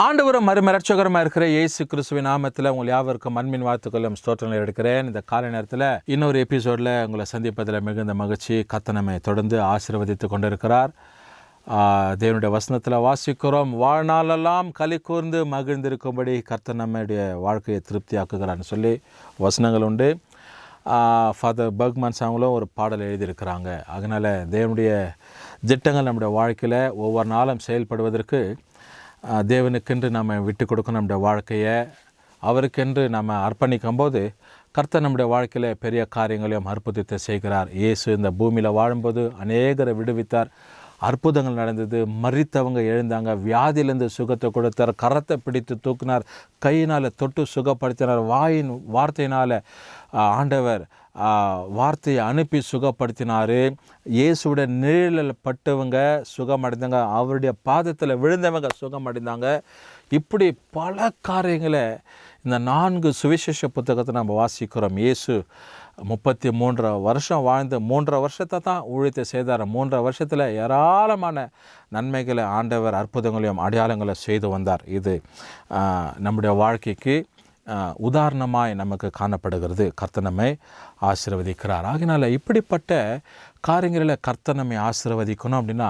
ஆண்டவரும் மறுமரட்சகரமாக இருக்கிற இயேசு கிறிஸ்துவின் நாமத்தில் உங்கள் யாவருக்கும் அன்பின் வாழ்த்துக்களும் ஸ்தோத்திரங்களை எடுக்கிறேன். இந்த காலை நேரத்தில் இன்னொரு எபிசோடில் உங்களை சந்திப்பதில் மிகுந்த மகிழ்ச்சி. கர்த்தர் நம்மை தொடர்ந்து ஆசீர்வதித்து கொண்டிருக்கிறார். தேவனுடைய வசனத்தில் வாசிக்கிறோம், வாழ்நாளெல்லாம் களி கூர்ந்து மகிழ்ந்திருக்கும்படி கர்த்தர் நம்முடைய வாழ்க்கையை திருப்தியாக்குகிறான்னு சொல்லி வசனங்கள் உண்டு. ஃபாதர் பர்க்மன் சாங்களும் ஒரு பாடல் எழுதியிருக்கிறாங்க. அதனால் தேவனுடைய திட்டங்கள் நம்முடைய வாழ்க்கையில் ஒவ்வொரு நாளும் செயல்படுவதற்கு தேவனுக்கென்று நம்ம விட்டு கொடுக்கணும். நம்முடைய வாழ்க்கையை அவருக்கென்று நம்ம அர்ப்பணிக்கும் போது கர்த்தர் நம்முடைய வாழ்க்கையில் பெரிய காரியங்களையும் அற்புதத்தை செய்கிறார். இயேசு இந்த பூமியில் வாழும்போது அநேகரை விடுவித்தார். அற்புதங்கள் நடந்தது. மரித்தவங்க எழுந்தாங்க. வியாதியிலேருந்து சுகத்தை கொடுத்தார். கரத்தை பிடித்து தூக்கினார். கையினால் தொட்டு சுகப்படுத்தினார். வாயின் வார்த்தையினால் ஆண்டவர் வார்த்தையை அனுப்பி சுகப்படுத்தினார். இயேசுடைய நிழலில் பட்டவங்க சுகமடைந்தாங்க. அவருடைய பாதத்தில் விழுந்தவங்க சுகமடைந்தாங்க. இப்படி பல காரியங்களை இந்த 4 சுவிசேஷ புத்தகத்தை நம்ம வாசிக்கிறோம். இயேசு 33 வருஷம் வாழ்ந்து 3 வருஷத்தை தான் ஊழியத்தை செய்தார். 3 வருஷத்தில் ஏராளமான நன்மைகளை ஆண்டவர் அற்புதங்களையும் அடையாளங்களை செய்து வந்தார். இது நம்முடைய வாழ்க்கைக்கு உதாரணமாய் நமக்கு காணப்படுகிறது. கர்த்தர் நம்மை ஆசீர்வதிக்கிறார். ஆகினால இப்படிப்பட்ட காரியங்களில் கர்த்தர் நம்மை ஆசீர்வதிக்கணும் அப்படின்னா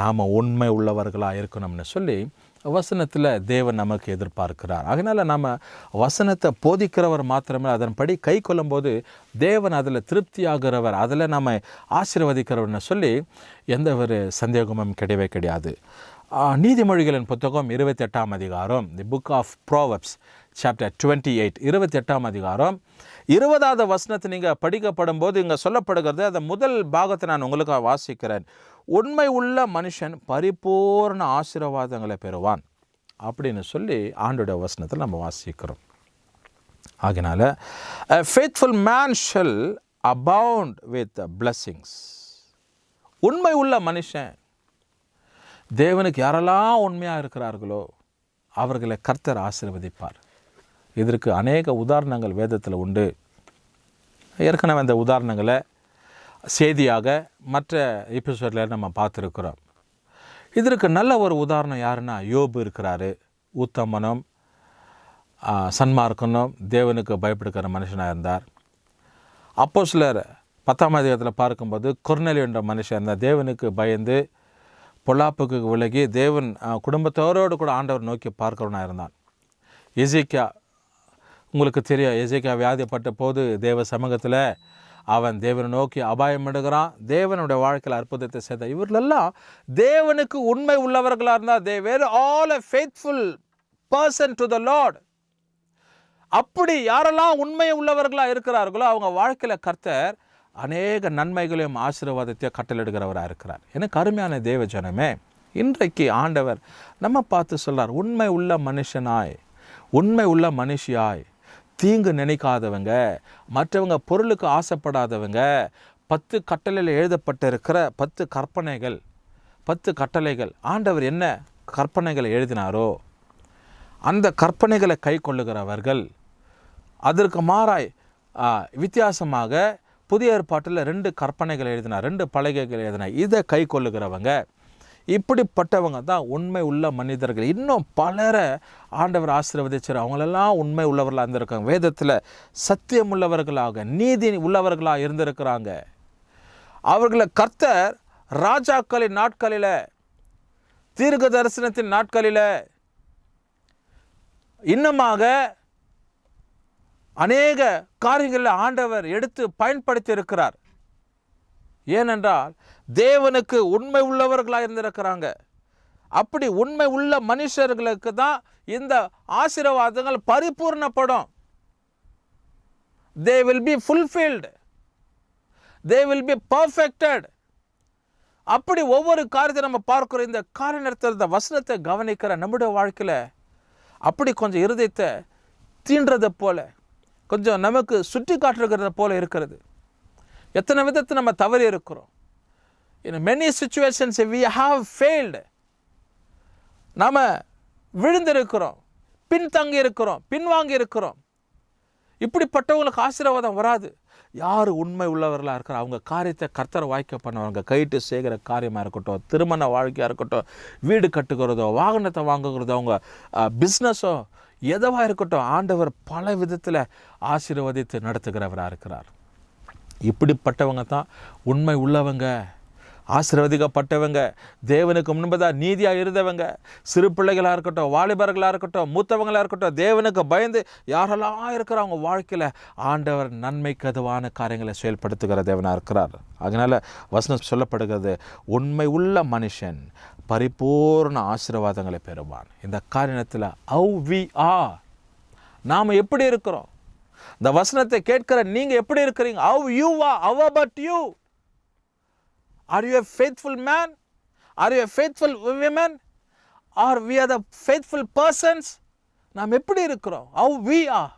நாம் உண்மை உள்ளவர்களாக இருக்கணும்னு சொல்லி வசனத்தில் தேவன் நமக்கு எதிர்பார்க்கிறார். அதனால் நம்ம வசனத்தை போதிக்கிறவர் மாத்திரமே அதன்படி கை கொள்ளும்போது தேவன் அதில் திருப்தியாகிறவர், அதில் நம்ம ஆசீர்வதிக்கிறவர்னு சொல்லி எந்த ஒரு சந்தேகமும் கிடையவே கிடையாது. நீதிமொழிகளின் புத்தகம் 28ஆம் அதிகாரம், the book of Proverbs chapter 28, 28ஆம் அதிகாரம் 20வது வசனத்தை நீங்கள் படிக்கப்படும் போது இங்கே சொல்லப்படுகிறது. அந்த முதல் பாகத்தை நான் உங்களுக்கு வாசிக்கிறேன். உண்மை உள்ள மனுஷன் பரிபூர்ண ஆசீர்வாதங்களை பெறுவான் அப்படின்னு சொல்லி ஆண்டோட வசனத்தில் நம்ம வாசிக்கிறோம். ஆகினால a faithful man shall abound with blessings. உண்மை உள்ள மனுஷன், தேவனுக்கு யாரெல்லாம் உண்மையாக இருக்கிறார்களோ அவர்களை கர்த்தர் ஆசீர்வதிப்பார். இதற்கு அநேக உதாரணங்கள் வேதத்தில் உண்டு. ஏற்கனவே அந்த உதாரணங்களை செய்தியாக மற்ற எபிசோடில் நம்ம பார்த்துருக்குறோம். இதற்கு நல்ல ஒரு உதாரணம் யாருன்னா யோபு இருக்கிறாரு. உத்தமனும் சன்மார்க்கனும் தேவனுக்கு பயப்படுகிற மனுஷனாக இருந்தார். அப்போஸ்தலர் 10ஆம் அதிகாரத்தில் பார்க்கும்போது கொர்நேலியு என்ற மனுஷன் இருந்தார். தேவனுக்கு பயந்து பொல்லாப்புக்கு விலகி தேவன் குடும்பத்தோரோடு கூட ஆண்டவர் நோக்கி பார்க்கிறவனாக இருந்தான். எசேக்கியா, உங்களுக்கு தெரியும், எசேக்கியா வியாதிப்பட்ட போது தேவ சமூகத்தில் அவன் தேவனை நோக்கி அபாயம் எடுக்கிறான். தேவனுடைய வாழ்க்கையில் அற்புதத்தை செய்தார். இவர்களெல்லாம் தேவனுக்கு உண்மை உள்ளவர்களாக இருந்தால் they were all a faithful person to the Lord. அப்படி யாரெல்லாம் உண்மை உள்ளவர்களாக இருக்கிறார்களோ அவங்க வாழ்க்கையில் கர்த்தர் அநேக நன்மைகளையும் ஆசீர்வாதத்தையும் கட்டளிடுகிறவராக இருக்கிறார். எனக்கு அருமையான தேவ ஜனமே, இன்றைக்கு ஆண்டவர் நம்ம பார்த்து சொல்கிறார், உண்மை உள்ள மனுஷனாய், உண்மை உள்ள மனுஷியாய், தீங்கு நினைக்காதவங்க, மற்றவங்க பொருளுக்கு ஆசைப்படாதவங்க, 10 கட்டளையில் எழுதப்பட்டிருக்கிற 10 கற்பனைகள், 10 கட்டளைகள், ஆண்டவர் என்ன கற்பனைகளை எழுதினாரோ அந்த கற்பனைகளை கை கொள்ளுகிறவர்கள், அதற்கு மாறாய் வித்தியாசமாக புதிய ஏற்பாட்டில் 2 கற்பனைகள் எழுதினார், 2 பலகைகள் எழுதினார். இதை கை கொள்ளுகிறவங்க, இப்படிப்பட்டவங்க தான் உண்மை உள்ள மனிதர்கள். இன்னும் பலரை ஆண்டவர் ஆசீர்வதிச்சார். அவங்களெல்லாம் உண்மை உள்ளவர்களாக இருந்திருக்காங்க. வேதத்தில் சத்தியம் உள்ளவர்களாக, நீதி உள்ளவர்களாக இருந்திருக்கிறாங்க. அவர்களை கர்த்தர் ராஜாக்களின் நாட்களில், தீர்க்க தரிசனத்தின் நாட்களில், இன்னுமாக அநேக காரியங்களில் ஆண்டவர் எடுத்து பயன்படுத்தி இருக்கிறார். ஏனென்றால் தேவனுக்கு உண்மை உள்ளவர்களாக இருந்திருக்கிறாங்க. அப்படி உண்மை உள்ள மனுஷர்களுக்கு தான் இந்த ஆசீர்வாதங்கள் பரிபூர்ணப்படும். they will be fulfilled, they will be perfected. அப்படி ஒவ்வொரு காரியத்தை நம்ம பார்க்கிறோம். இந்த காரிய நேரத்தில் இந்த வசனத்தை கவனிக்கிற நம்முடைய வாழ்க்கையில் அப்படி கொஞ்சம் இருதயத்தை தீண்டுறதை போல, கொஞ்சம் நமக்கு சுட்டி காட்டுகிறத போல இருக்கிறது. எத்தனை விதத்தை நம்ம தவறி இருக்கிறோம். in many situations we have failed. நாம் விழுந்திருக்கிறோம், பின்தங்கி இருக்கிறோம், பின்வாங்கி இருக்கிறோம். இப்படிப்பட்டவங்களுக்கு ஆசீர்வாதம் வராது. யார் உண்மை உள்ளவர்களாக இருக்கிற அவங்க காரியத்தை கர்த்தரை வாய்க்க பண்ணவங்க கைட்டு செய்கிற காரியமாக இருக்கட்டும், திருமண வாழ்க்கையாக இருக்கட்டும், வீடு கட்டுக்கிறதோ, வாகனத்தை வாங்குகிறதோ, அவங்க பிஸ்னஸோ எதுவாக இருக்கட்டும், ஆண்டவர் பல விதத்தில் ஆசீர்வதித்து நடத்துகிறவராக இருக்கிறார். இப்படிப்பட்டவங்க தான் உண்மை உள்ளவங்க, ஆசீர்வதிக்கப்பட்டவங்க, தேவனுக்கு முன்பதாக நீதியாக இருந்தவங்க. சிறு பிள்ளைகளாக இருக்கட்டும், வாலிபர்களாக இருக்கட்டும், மூத்தவங்களாக இருக்கட்டும், தேவனுக்கு பயந்து யாரெல்லாம் இருக்கிற அவங்க வாழ்க்கையில் ஆண்டவர் நன்மைக்கு அதுவான காரியங்களை செயல்படுத்துகிற தேவனாக இருக்கிறார். அதனால் வசனம் சொல்லப்படுகிறது, உண்மை உள்ள மனுஷன் பரிபூர்ண ஆசீர்வாதங்களை பெறுவான். இந்த காரியத்தில் how we are, நாம் எப்படி இருக்கிறோம், இந்த வசனத்தை கேட்கிற நீங்கள் எப்படி இருக்கிறீங்க, how you are, how about you? Are you a faithful man? Are you a faithful woman? Or we are the faithful persons? நாம் எப்படி இருக்கிறோம், how we are,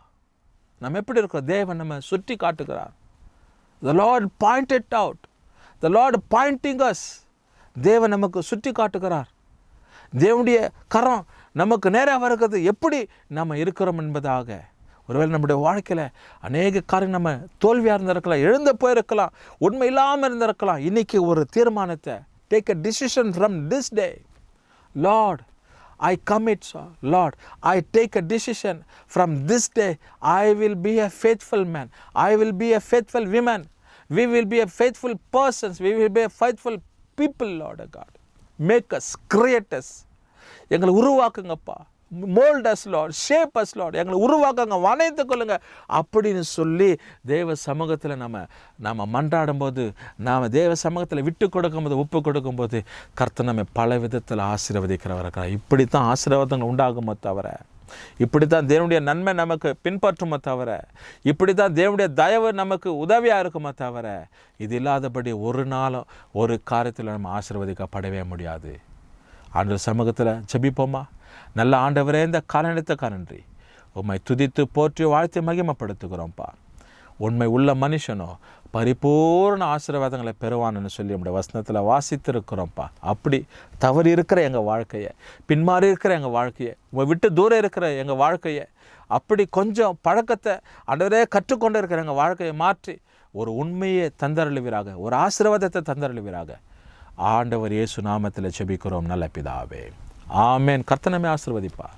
நாம் எப்படி இருக்கிறோம். தேவன் நம்ம சுட்டி காட்டுகிறார். The Lord pointed out, the Lord pointing us. தேவன் நமக்கு சுட்டி காட்டுகிறார். தேவனுடைய கரம் நமக்கு நேராக வருகிறது, எப்படி நம்ம இருக்கிறோம் என்பதாக. ஒருவேளை நம்முடைய வாழ்க்கையில் அநேக காரியம் நம்ம தோல்வியாக இருந்திருக்கலாம், எழுந்து போயிருக்கலாம், உண்மை இல்லாமல் இருந்திருக்கலாம். இன்றைக்கி ஒரு தீர்மானத்தை, take a decision from this day. Lord, I commit, Lord, I take a decision from this day. I will be a faithful man. I will be a faithful woman. We will be a faithful persons. We will be a faithful people, Lord God. Make us, create us. எங்களை உருவாக்குங்கப்பா. mold us, Lord. shape us, Lord. எங்களை உருவாக்குங்க, வணைத்து கொள்ளுங்க அப்படின்னு சொல்லி தேவ சமூகத்தில் நம்ம மன்றாடும் போது, நாம் தேவ சமூகத்தில் விட்டு கொடுக்கும்போது, ஒப்பு கொடுக்கும்போது கர்த்தர் நம்ம பல விதத்தில் ஆசீர்வதிக்கிறவர்கள். இப்படித்தான் ஆசீர்வாதங்கள் உண்டாகுமோ தவிர, இப்படித்தான் தேவனுடைய நன்மை நமக்கு பின்பற்றுமோ தவிர, இப்படித்தான் தேவனுடைய தயவு நமக்கு உதவியாக இருக்குமோ தவிர, இது இல்லாதபடி ஒரு நாளும் ஒரு காரியத்தில் நம்ம ஆசீர்வதிக்கப்படவே முடியாது. ஆண்டவர் சமூகத்தில் ஜெபிப்போமா. நல்ல ஆண்டவரே, இந்த காரணத்துக்காக நன்றி. உம்மை துதித்து போற்றி வாழ்த்தி மகிமைப்படுத்துகிறோம்ப்பா. உண்மை உள்ள மனுஷனோ பரிபூர்ண ஆசீர்வாதங்களை பெறுவான்னு சொல்லி நம்முடைய வசனத்தில் வாசித்திருக்கிறோம்ப்பா. அப்படி தவறு இருக்கிற எங்கள் வாழ்க்கையை, பின்மாறி இருக்கிற எங்கள் வாழ்க்கையை, உங்களை விட்டு தூரம் இருக்கிற எங்கள் வாழ்க்கையை, அப்படி கொஞ்சம் பழக்கத்தை ஆண்டவரே கற்றுக்கொண்டு இருக்கிற எங்கள் வாழ்க்கையை மாற்றி ஒரு உண்மையை தந்தருளுவீராக, ஒரு ஆசீர்வாதத்தை தந்தருளுவீராக. ஆண்டவர் இயேசு நாமத்தில் ஜெபிக்கிறோம் நல்ல பிதாவே, ஆமென். கர்த்தர் நம்மை ஆசீர்வதிப்பார்.